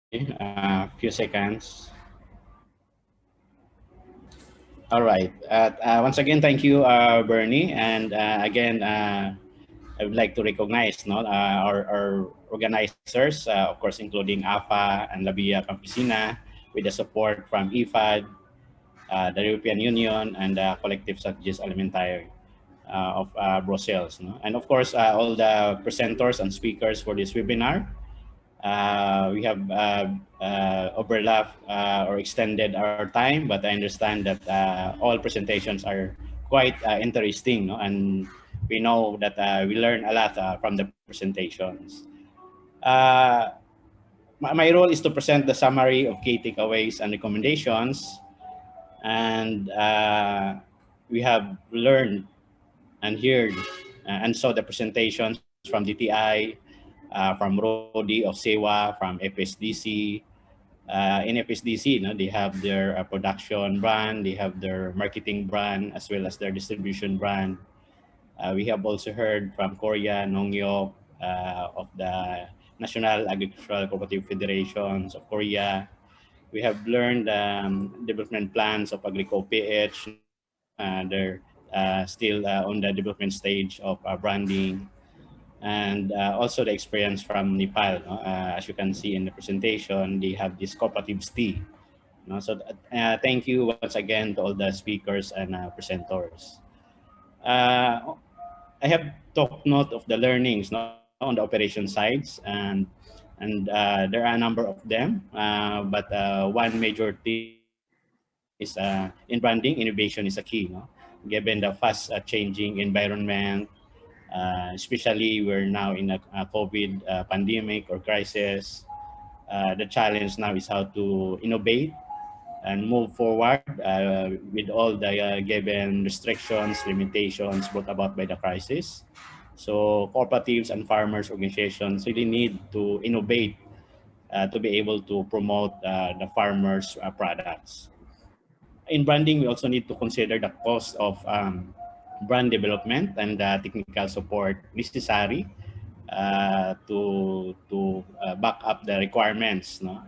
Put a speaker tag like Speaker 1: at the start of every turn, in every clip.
Speaker 1: Few seconds. All right. Once again, thank you, Bernie. And again, I would like to recognize our organizers, of course, including AFA and La Via Campesina, with the support from IFAD, the European Union, and the collective strategies alimentary of Brussels. No? And of course, all the presenters and speakers for this webinar. We have overlapped or extended our time, but I understand that all presentations are quite interesting, no? And we know that we learn a lot from the presentations. Uh, my role is to present the summary of key takeaways and recommendations, and we have learned and heard and saw the presentations from DTI, from Rodi of SEWA, from FSDC. In FSDC, they have their production brand, they have their marketing brand, as well as their distribution brand. We have also heard from Korea, Nongyok, of the National Agricultural Cooperative Federations of Korea. We have learned development plans of Agrico PH. They're still on the development stage of branding, and also the experience from Nepal. No? As you can see in the presentation, they have this cooperatives tea. No? So thank you once again to all the speakers and presenters. I have took note of the learnings, no, on the operation sides, and there are a number of them. But one major theme is in branding, innovation is a key. No? Given the fast changing environment, especially we're now in a COVID pandemic or crisis. The challenge now is how to innovate and move forward with all the given restrictions, limitations brought about by the crisis. So cooperatives and farmers organizations really need to innovate to be able to promote the farmers' products. In branding, we also need to consider the cost of brand development and the technical support necessary to back up the requirements, no,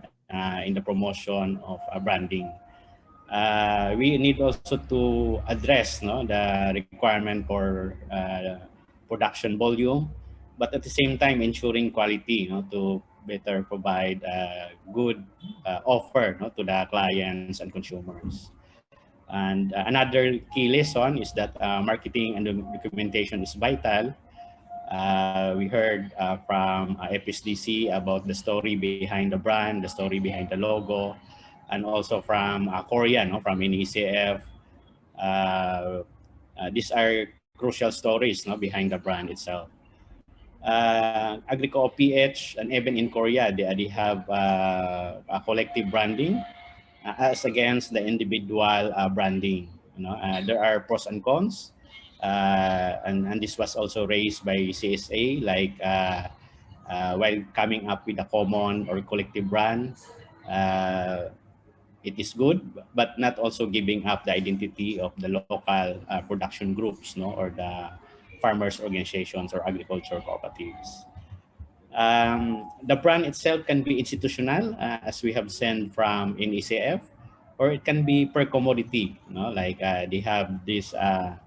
Speaker 1: in the promotion of branding. We need also to address, no, the requirement for production volume, but at the same time ensuring quality, to better provide good offer, to the clients and consumers. And another key lesson is that marketing and documentation is vital. We heard from FSDC about the story behind the brand, the story behind the logo, and also from Korea, no, from NECF. These are crucial stories, no, behind the brand itself. Agrico PH and even in Korea, they have a collective branding as against the individual branding. There are pros and cons, and this was also raised by CSA, like while coming up with a common or collective brand, it is good, but not also giving up the identity of the local production groups, no, or the farmers organizations or agriculture cooperatives. The brand itself can be institutional, as we have seen from in ECF, or it can be per commodity. Like they have this a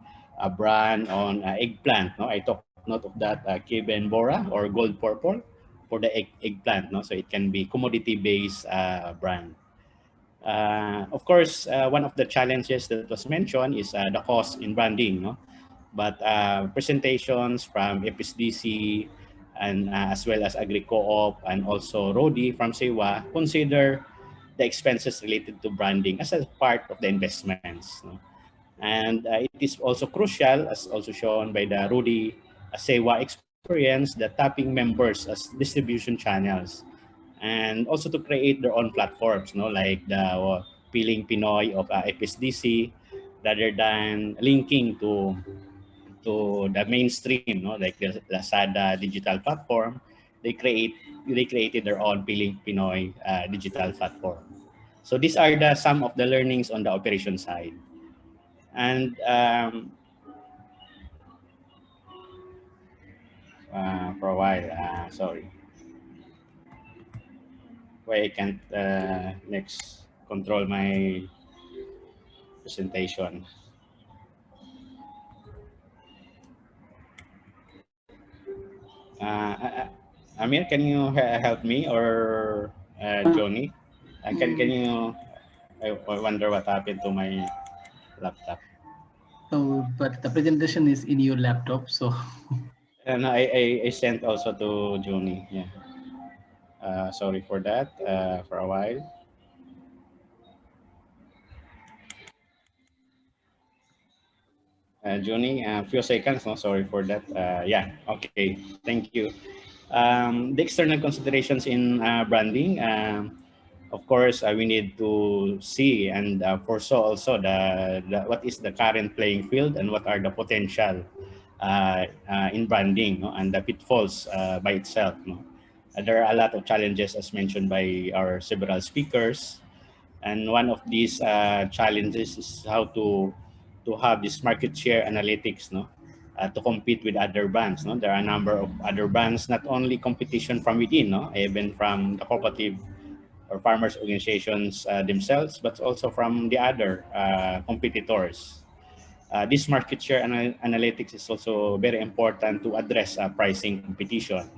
Speaker 1: brand on eggplant. No, I took note of that Cuban Bora or Gold Purple for the eggplant. No, so it can be commodity-based brand. Of course, one of the challenges that was mentioned is the cost in branding. No? But presentations from FSDC and as well as Agri-Co-op and also Rodi from SEWA consider the expenses related to branding as a part of the investments. No? And it is also crucial, as also shown by the Rodi SEWA experience, the tapping members as distribution channels, and also to create their own platforms, like the Piling Pinoy of FSDC, rather than linking to the mainstream, like the Lazada digital platform. They created their own Piling Pinoy digital platform. So these are some of the learnings on the operation side. And for a while, sorry. why I can't next control my presentation. Amir, can you help me or Johnny? Can
Speaker 2: Mm,
Speaker 1: you? I wonder what happened to my laptop.
Speaker 2: oh, but the presentation is in your laptop, so
Speaker 1: And I sent also to Johnny. Yeah. Sorry for that. For a while. Johnny, a few seconds. No, sorry for that. Yeah. Okay. Thank you. The external considerations in branding. Of course, we need to see and foresaw also what is the current playing field and what are the potential in branding, no? And the pitfalls by itself. No? There are a lot of challenges as mentioned by our several speakers, and one of these challenges is how to have this market share analytics, no, to compete with other brands. No, there are a number of other brands, not only competition from within, no, even from the cooperative or farmers organizations themselves, but also from the other competitors. This market share analytics is also very important to address pricing competition.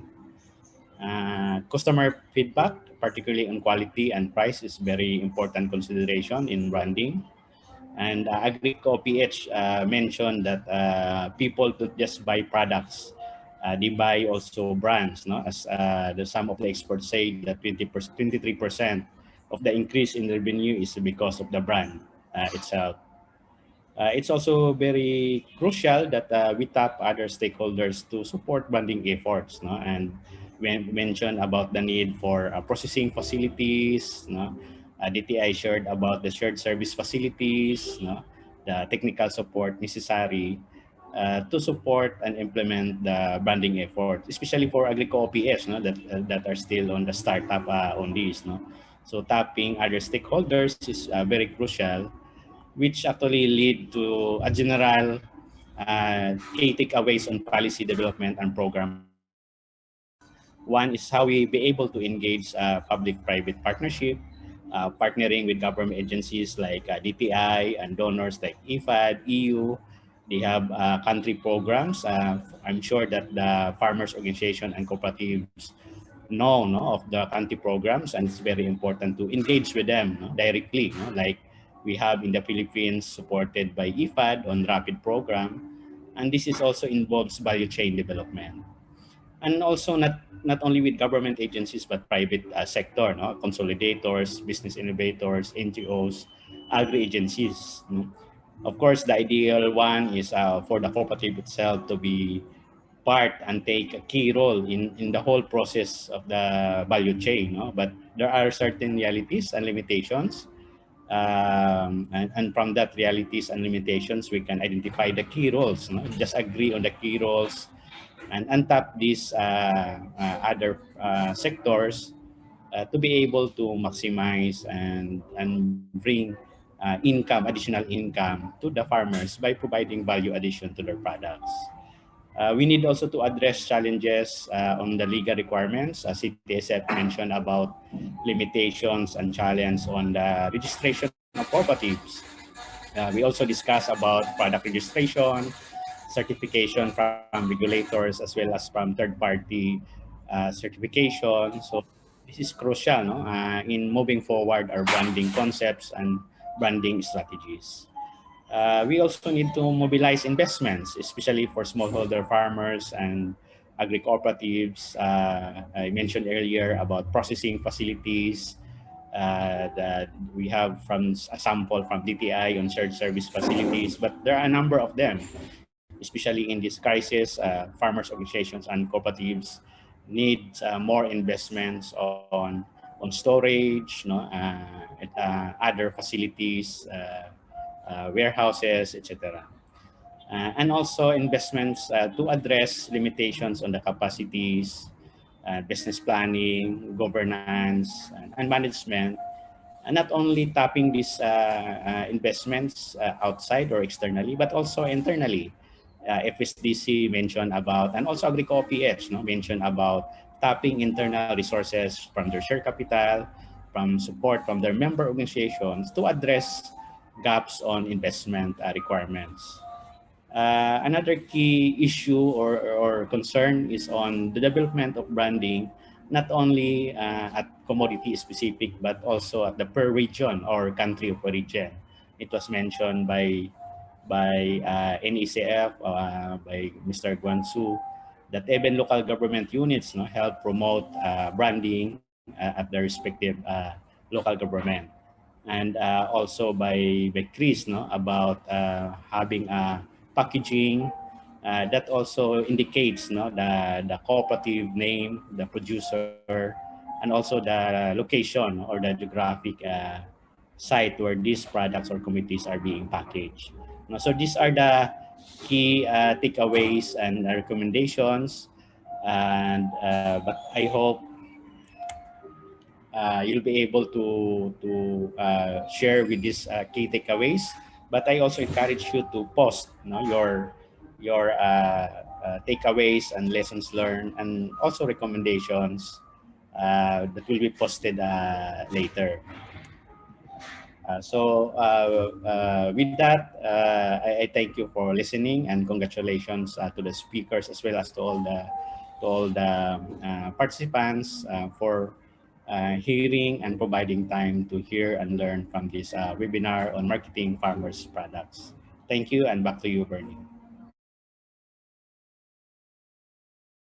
Speaker 1: Customer feedback, particularly on quality and price, is very important consideration in branding. And AgriCO-PH mentioned that people don't just buy products, they buy also brands. No, as some of the experts say that 23% of the increase in revenue is because of the brand itself. It's also very crucial that we tap other stakeholders to support bonding efforts, no? And when mentioned about the need for processing facilities, no? DTI shared about the shared service facilities, no? The technical support necessary to support and implement the branding efforts, especially for agri-co-ops, no? That are still on the startup on this. No? So tapping other stakeholders is very crucial, which actually lead to a general key takeaways on policy development and program implementation. One is how we be able to engage public-private partnership, partnering with government agencies like DTI and donors like IFAD, EU. They have country programs. I'm sure that the farmers organization and cooperatives know, no, of the country programs, and it's very important to engage with them, no, directly, no, like we have in the Philippines supported by IFAD on rapid program, and this is also involves value chain development, and also not only with government agencies but private sector, no, consolidators, business innovators, NGOs, agri agencies, no. Of course, the ideal one is for the cooperative itself to be part and take a key role in the whole process of the value chain. No? But there are certain realities and limitations. And from that realities and limitations, we can identify the key roles. No? Just agree on the key roles and untap these other sectors to be able to maximize and bring additional income to the farmers by providing value addition to their products. We need also to address challenges on the legal requirements. As CTSF mentioned about limitations and challenge on the registration of cooperatives. We also discuss about product registration, certification from regulators, as well as from third-party certification. So this is crucial, no, in moving forward our branding concepts and branding strategies. We also need to mobilize investments, especially for smallholder farmers and agri cooperatives. I mentioned earlier about processing facilities that we have from a sample from DTI on shared service facilities, but there are a number of them, especially in this crisis. Farmers organizations and cooperatives need more investments on storage, no, other facilities, warehouses, etc. And also investments to address limitations on the capacities, business planning, governance, and management, and not only tapping these investments outside or externally, but also internally. FSDC mentioned about, and also AgriCO-PH, no, mentioned about tapping internal resources from their share capital, from support from their member organizations to address gaps on investment requirements. Another key issue or concern is on the development of branding, not only at commodity specific, but also at the per region or country of origin. It was mentioned by NECF, by Mr. Guansu, that even local government units help promote branding at their respective local government. And also by Chris about having a packaging that also indicates the cooperative name, the producer, and also the location or the geographic site where these products or commodities are being packaged. So these are the key takeaways and recommendations. And but I hope you'll be able to share with these key takeaways. But I also encourage you to post your takeaways and lessons learned, and also recommendations that will be posted later. With that, I thank you for listening, and congratulations to the speakers as well as to all the participants for hearing and providing time to hear and learn from this webinar on marketing farmers products. Thank you, and back to you, Bernie.